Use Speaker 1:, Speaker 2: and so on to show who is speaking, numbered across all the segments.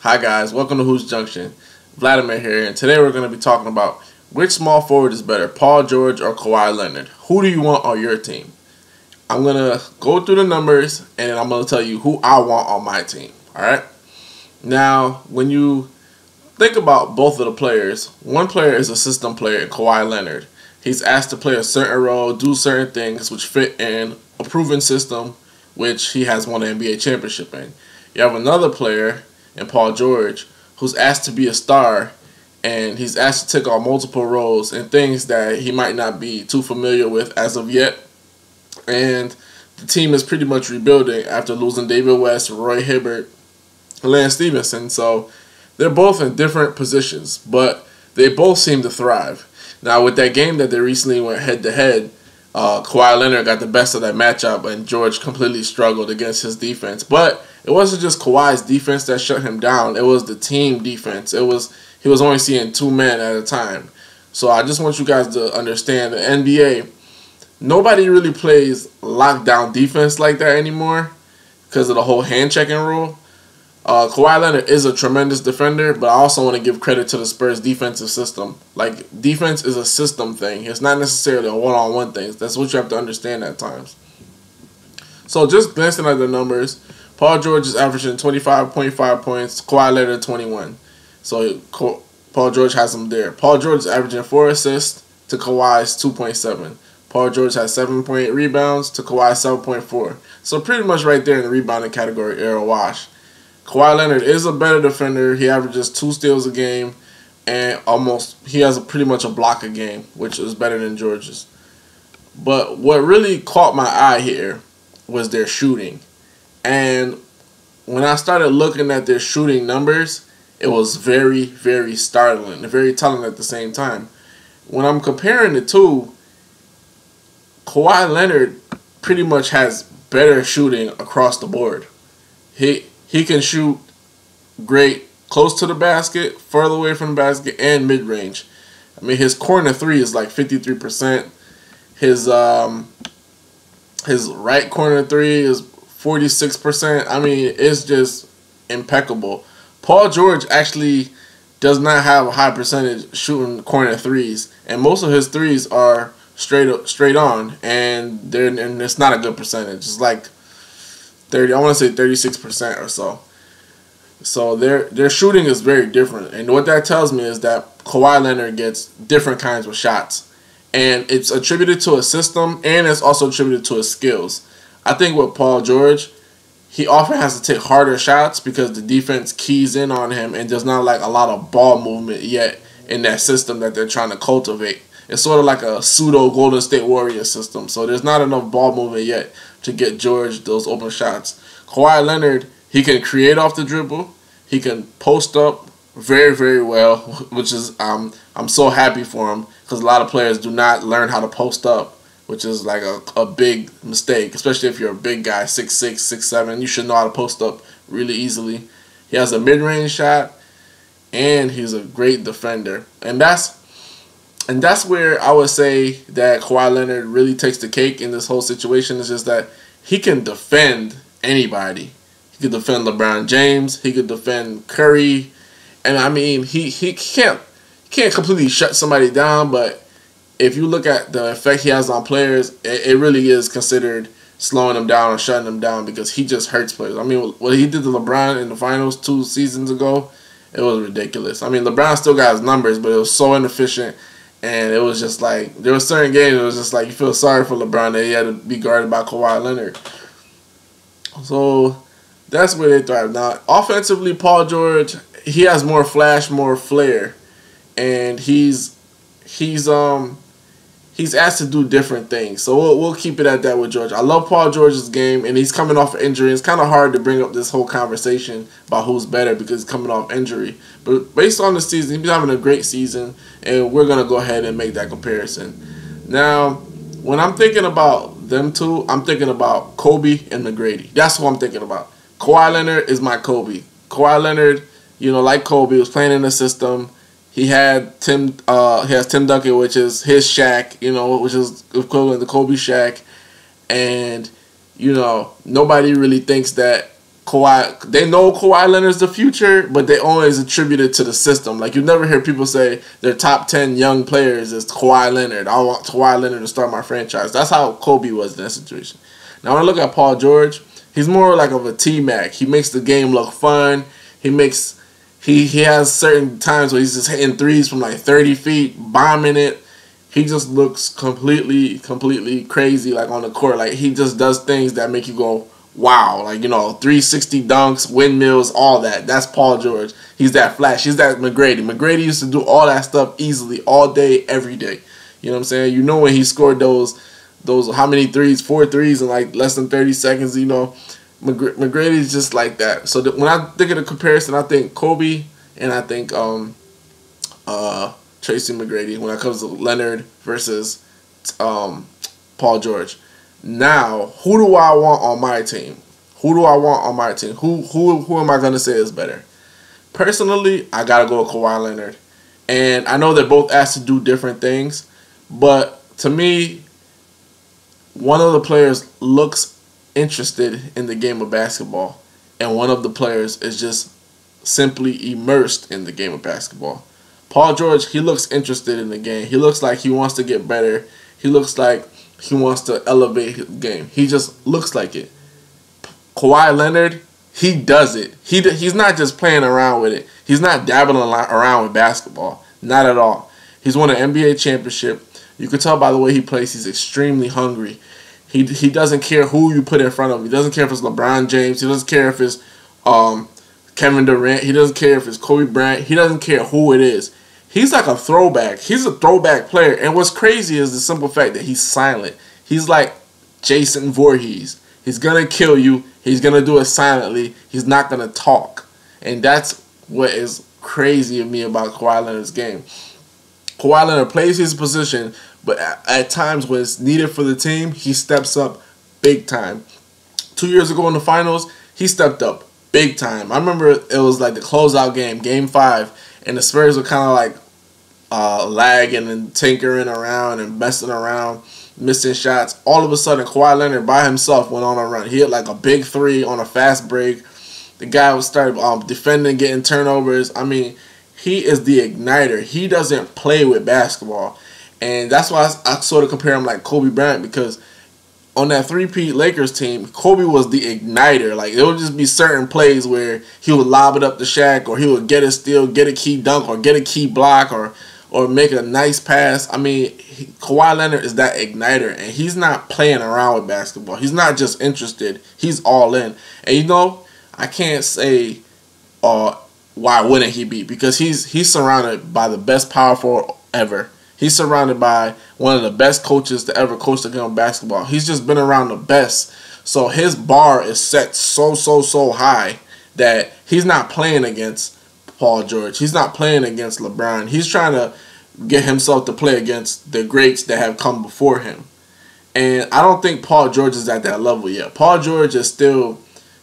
Speaker 1: Hi guys, welcome to Hoops Junction. Vladimir here, and today we're going to be talking about which small forward is better, Paul George or Kawhi Leonard. Who do you want on your team? I'm going to go through the numbers, and I'm going to tell you who I want on my team. Alright? Now, when you think about both of the players, one player is a system player, Kawhi Leonard. He's asked to play a certain role, do certain things which fit in a proven system, which he has won an NBA championship in. You have another player in Paul George, who's asked to be a star, and he's asked to take on multiple roles and things that he might not be too familiar with as of yet. And the team is pretty much rebuilding after losing David West, Roy Hibbert, Lance Stevenson. So they're both in different positions, but they both seem to thrive. Now, with that game that they recently went head-to-head, Kawhi Leonard got the best of that matchup, and George completely struggled against his defense. But it wasn't just Kawhi's defense that shut him down. It was the team defense. He was only seeing two men at a time. So I just want you guys to understand the NBA, nobody really plays lockdown defense like that anymore because of the whole hand-checking rule. Kawhi Leonard is a tremendous defender, but I also want to give credit to the Spurs defensive system. Like, defense is a system thing. It's not necessarily a one-on-one thing. That's what you have to understand at times. So just glancing at the numbers, Paul George is averaging 25.5 points, Kawhi Leonard 21. So Paul George has him there. Paul George is averaging 4 assists to Kawhi's 2.7. Paul George has 7.8 rebounds to Kawhi's 7.4. So pretty much right there in the rebounding category, era wash. Kawhi Leonard is a better defender. He averages 2 steals a game, and he has pretty much a block a game, which is better than George's. But what really caught my eye here was their shooting. And when I started looking at their shooting numbers, it was very, very startling and very telling at the same time. When I'm comparing the two, Kawhi Leonard pretty much has better shooting across the board. He can shoot great close to the basket, further away from the basket, and mid-range. I mean, his corner three is like 53%. His right corner three is 46%. I mean, it's just impeccable. Paul George actually does not have a high percentage shooting corner threes, and most of his threes are straight on, and it's not a good percentage. It's like 30. I want to say 36% or so. So their shooting is very different, and what that tells me is that Kawhi Leonard gets different kinds of shots, and it's attributed to a system, and it's also attributed to his skills. I think with Paul George, he often has to take harder shots because the defense keys in on him and does not like a lot of ball movement yet in that system that they're trying to cultivate. It's sort of like a pseudo Golden State Warriors system. So there's not enough ball movement yet to get George those open shots. Kawhi Leonard, he can create off the dribble. He can post up very, very well, which is I'm so happy for him because a lot of players do not learn how to post up, which is like a big mistake, especially if you're a big guy, 6'6", 6'7". You should know how to post up really easily. He has a mid-range shot, and he's a great defender. And that's where I would say that Kawhi Leonard really takes the cake in this whole situation. Is just that he can defend anybody. He could defend LeBron James. He could defend Curry. And I mean, he can't completely shut somebody down, but if you look at the effect he has on players, it really is considered slowing them down or shutting them down because he just hurts players. I mean, what he did to LeBron in the finals 2 seasons ago, it was ridiculous. I mean, LeBron still got his numbers, but it was so inefficient. And it was just like, there were certain games it was just like you feel sorry for LeBron that he had to be guarded by Kawhi Leonard. So that's where they thrive. Now, offensively, Paul George, he has more flash, more flair. And he's asked to do different things. So we'll keep it at that with George. I love Paul George's game, and he's coming off an injury. It's kind of hard to bring up this whole conversation about who's better because he's coming off injury. But based on the season, he's having a great season, and we're going to go ahead and make that comparison. Now, when I'm thinking about them two, I'm thinking about Kobe and McGrady. That's what I'm thinking about. Kawhi Leonard is my Kobe. Kawhi Leonard, like Kobe, was playing in the system. He has Tim Duncan, which is his Shaq, which is equivalent to Kobe Shaq. And, nobody really thinks that Kawhi, they know Kawhi Leonard's the future, but they always attribute it to the system. Like, you never hear people say their top 10 young players is Kawhi Leonard. I want Kawhi Leonard to start my franchise. That's how Kobe was in that situation. Now, when I look at Paul George, he's more like of a T-Mac. He makes the game look fun. He has certain times where he's just hitting threes from like 30 feet, bombing it. He just looks completely crazy, like, on the court. Like, he just does things that make you go, wow. Like, 360 dunks, windmills, all that. That's Paul George. He's that flash. He's that McGrady. McGrady used to do all that stuff easily, all day, every day. You know what I'm saying? When he scored those how many threes? 4 threes in like less than 30 seconds, McGrady's just like that. So when I think of the comparison, I think Kobe and I think Tracy McGrady when it comes to Leonard versus Paul George. Now, who do I want on my team? Who am I gonna say is better? Personally, I gotta go with Kawhi Leonard, and I know they're both asked to do different things, but to me, one of the players looks interested in the game of basketball, and one of the players is just simply immersed in the game of basketball. Paul George, he looks interested in the game. He looks like he wants to get better. He looks like he wants to elevate his game. He just looks like it. Kawhi Leonard, he does it. He's not just playing around with it. He's not dabbling around with basketball. Not at all. He's won an NBA championship. You can tell by the way he plays, he's extremely hungry. He doesn't care who you put in front of him. He doesn't care if it's LeBron James. He doesn't care if it's Kevin Durant. He doesn't care if it's Kobe Bryant. He doesn't care who it is. He's like a throwback. He's a throwback player. And what's crazy is the simple fact that he's silent. He's like Jason Voorhees. He's going to kill you. He's going to do it silently. He's not going to talk. And that's what is crazy of me about Kawhi Leonard's game. Kawhi Leonard plays his position, but at times when it's needed for the team, he steps up big time. 2 years ago in the finals, he stepped up big time. I remember it was like the closeout game, Game 5, and the Spurs were kind of like lagging and tinkering around and messing around, missing shots. All of a sudden, Kawhi Leonard by himself went on a run. He hit like a big 3 on a fast break. The guy started defending, getting turnovers. I mean, he is the igniter. He doesn't play with basketball. And that's why I sort of compare him like Kobe Bryant, because on that three-peat Lakers team, Kobe was the igniter. Like, it would just be certain plays where he would lob it up the Shaq, or he would get a steal, get a key dunk, or get a key block, or make a nice pass. I mean, Kawhi Leonard is that igniter, and he's not playing around with basketball. He's not just interested. He's all in. And I can't say why wouldn't he be, because he's surrounded by the best power forward ever. He's surrounded by one of the best coaches to ever coach the game of basketball. He's just been around the best. So his bar is set so high that he's not playing against Paul George. He's not playing against LeBron. He's trying to get himself to play against the greats that have come before him. And I don't think Paul George is at that level yet. Paul George is still,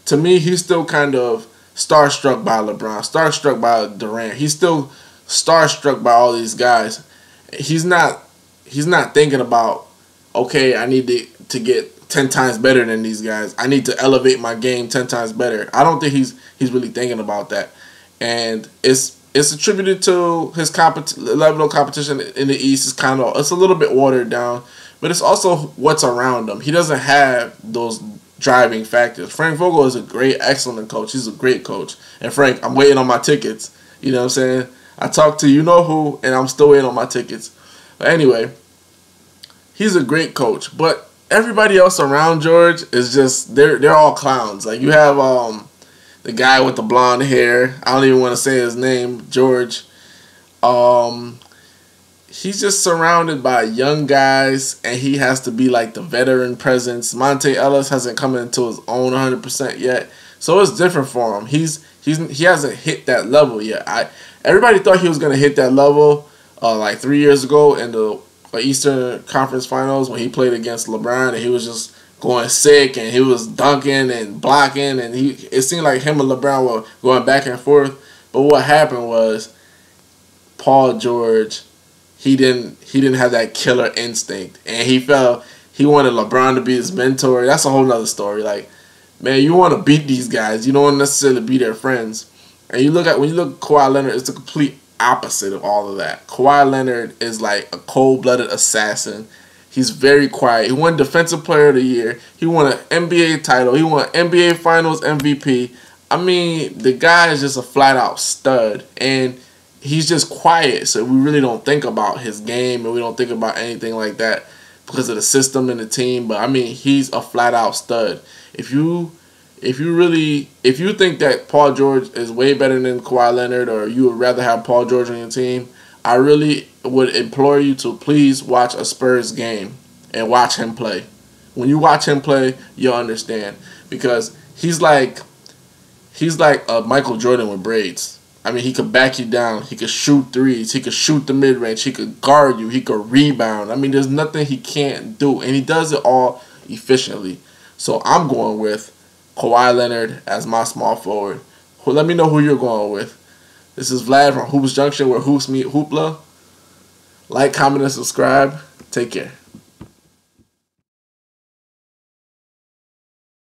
Speaker 1: to me, he's still kind of starstruck by LeBron, starstruck by Durant. He's still starstruck by all these guys. He's not thinking about, okay, I need to get 10 times better than these guys. I need to elevate my game 10 times better. I don't think he's really thinking about that. And it's attributed to his level of competition in the East. It's a little bit watered down, but it's also what's around him. He doesn't have those driving factors. Frank Vogel is a great, excellent coach. He's a great coach. And Frank, I'm waiting on my tickets. You know what I'm saying? I talked to you-know-who, and I'm still waiting on my tickets. But anyway, he's a great coach. But everybody else around George is just, they're all clowns. Like, you have the guy with the blonde hair. I don't even want to say his name, George. He's just surrounded by young guys, and he has to be like the veteran presence. Monte Ellis hasn't come into his own 100% yet. So it's different for him. He hasn't hit that level yet. Everybody thought he was going to hit that level like 3 years ago in the Eastern Conference Finals when he played against LeBron, and he was just going sick, and he was dunking and blocking, and it seemed like him and LeBron were going back and forth. But what happened was Paul George, he didn't have that killer instinct, and he wanted LeBron to be his mentor. That's a whole nother story. Like, man, you want to beat these guys. You don't want to necessarily be their friends. And when you look at Kawhi Leonard, it's the complete opposite of all of that. Kawhi Leonard is like a cold-blooded assassin. He's very quiet. He won Defensive Player of the Year. He won an NBA title. He won NBA Finals MVP. I mean, the guy is just a flat-out stud. And he's just quiet, so we really don't think about his game and we don't think about anything like that because of the system and the team. But, I mean, he's a flat-out stud. If you think that Paul George is way better than Kawhi Leonard, or you would rather have Paul George on your team, I really would implore you to please watch a Spurs game and watch him play. When you watch him play, you'll understand, because he's like a Michael Jordan with braids. I mean, he could back you down. He could shoot threes. He could shoot the mid-range. He could guard you. He could rebound. I mean, there's nothing he can't do, and he does it all efficiently. So I'm going with Kawhi Leonard as my small forward. Let me know who you're going with. This is Vlad from Hoops Junction, where hoops meet hoopla. Like, comment, and subscribe. Take care.